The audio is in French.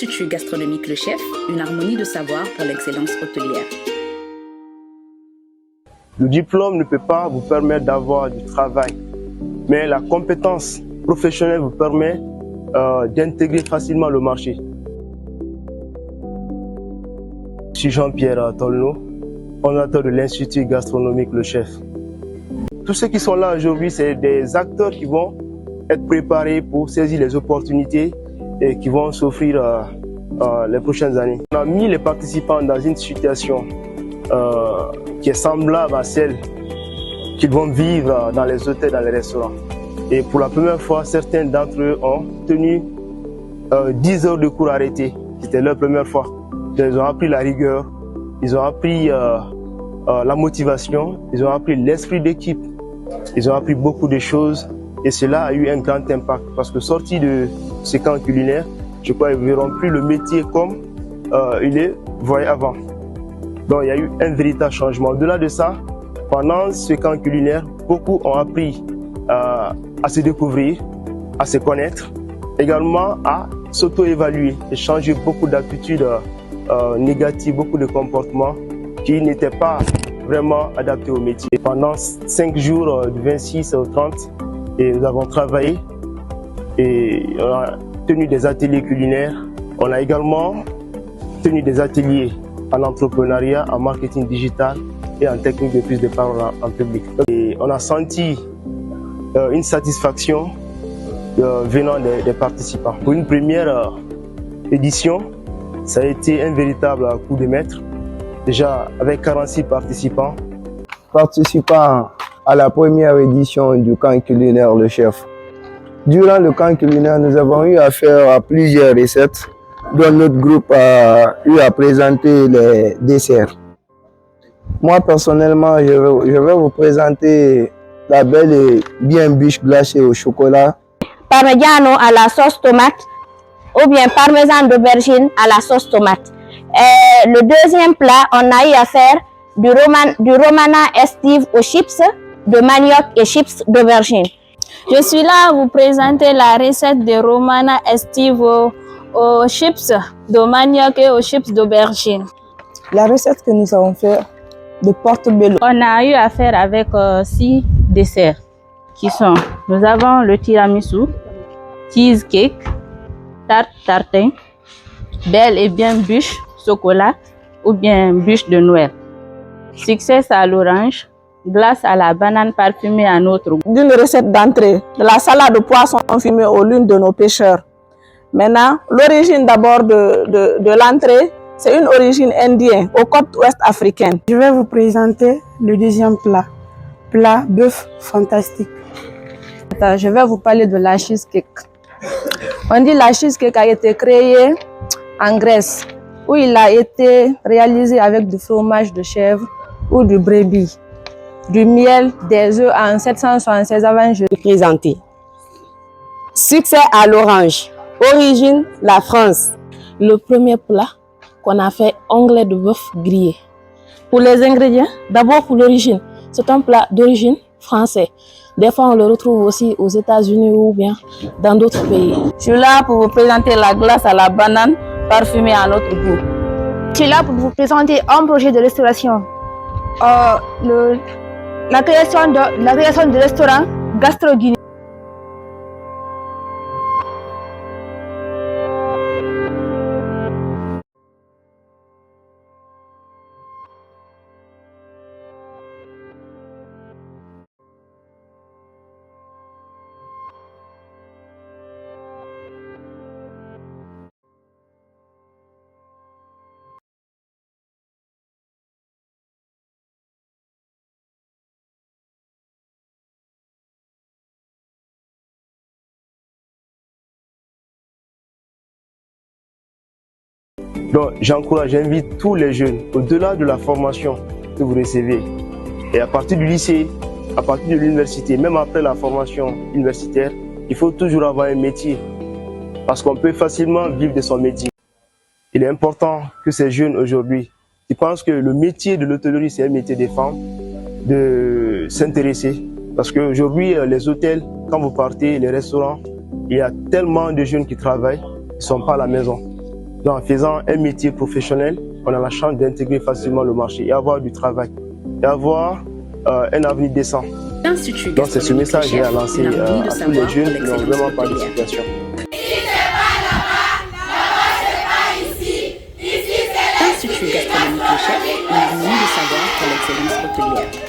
l'Institut gastronomique Le Chef, une harmonie de savoir pour l'excellence hôtelière. Le diplôme ne peut pas vous permettre d'avoir du travail, mais la compétence professionnelle vous permet d'intégrer facilement le marché. Je suis Jean-Pierre Tolno, fondateur de l'Institut gastronomique Le Chef. Tous ceux qui sont là aujourd'hui, c'est des acteurs qui vont être préparés pour saisir les opportunités et qui vont s'offrir les prochaines années. On a mis les participants dans une situation qui est semblable à celle qu'ils vont vivre dans les hôtels, dans les restaurants. Et pour la première fois, certains d'entre eux ont tenu 10 heures de cours arrêtés. C'était leur première fois. Ils ont appris la rigueur, ils ont appris la motivation, ils ont appris l'esprit d'équipe, ils ont appris beaucoup de choses et cela a eu un grand impact parce que sortis de ces camps culinaires, je crois qu'ils ne verront plus le métier comme il est voyé avant. Donc il y a eu un véritable changement. Au-delà de ça, pendant ce camp culinaire, beaucoup ont appris à se découvrir, à se connaître, également à s'auto-évaluer et changer beaucoup d'habitudes négatives, beaucoup de comportements qui n'étaient pas vraiment adaptés au métier. Pendant 5 jours, du 26 au 30, et nous avons travaillé et on a tenu des ateliers culinaires. On a également tenu des ateliers en entrepreneuriat, en marketing digital et en technique de prise de parole en public. Et on a senti une satisfaction venant des participants. Pour une première édition, ça a été un véritable coup de maître. Déjà avec 46 participants. Participant à la première édition du camp culinaire Le Chef. Durant le camp culinaire, nous avons eu affaire à plusieurs recettes dont notre groupe a eu à présenter les desserts. Moi personnellement, je vais vous présenter la belle et bien bûche glacée au chocolat. Parmigiano à la sauce tomate ou bien parmesan d'aubergine à la sauce tomate. Et le deuxième plat, on a eu à faire du romana estive aux chips de manioc et chips d'aubergine. Je suis là à vous présenter la recette de romana estive aux chips de manioc et aux chips d'aubergine. La recette que nous avons fait de portobello. On a eu à faire avec 6 desserts qui sont, nous avons le tiramisu, cheesecake, tarte tartin, belle et bien bûche chocolat ou bien bûche de Noël, succès à l'orange, glace à la banane parfumée à notre goût. D'une recette d'entrée, de la salade de poisson fumée aux lunes de nos pêcheurs. Maintenant, l'origine d'abord de l'entrée, c'est une origine indienne, aux côtes ouest africaines. Je vais vous présenter le deuxième plat bœuf fantastique. Je vais vous parler de la cheesecake. On dit la cheesecake a été créée en Grèce, où il a été réalisé avec du fromage de chèvre ou du brebis, du miel, des œufs en 776 avant je présenté. Succès à l'orange, origine la France. Le premier plat qu'on a fait, onglet de bœuf grillé. Pour les ingrédients, d'abord pour l'origine, c'est un plat d'origine français. Des fois, on le retrouve aussi aux États-Unis ou bien dans d'autres pays. Je suis là pour vous présenter la glace à la banane parfumée à notre goût. Je suis là pour vous présenter un projet de restauration. La création de restaurant gastro-guinéen. Donc j'invite tous les jeunes, au-delà de la formation que vous recevez, et à partir du lycée, à partir de l'université, même après la formation universitaire, il faut toujours avoir un métier, parce qu'on peut facilement vivre de son métier. Il est important que ces jeunes aujourd'hui, qui pensent que le métier de l'hôtellerie, c'est un métier des femmes, de s'intéresser. Parce qu'aujourd'hui, les hôtels, quand vous partez, les restaurants, il y a tellement de jeunes qui travaillent, ils ne sont pas à la maison. Donc, en faisant un métier professionnel, on a la chance d'intégrer facilement le marché et avoir du travail et avoir un avenir décent. L'Institut Donc, c'est ce gastronomique message que j'ai à Le lancer Chef, une harmonie de à tous les savoir jeunes pour qui n'ont l'excellence vraiment pas de hôtelière. situation. L'Institut gastronomique Le Chef, une harmonie de savoir pour l'excellence hôtelière.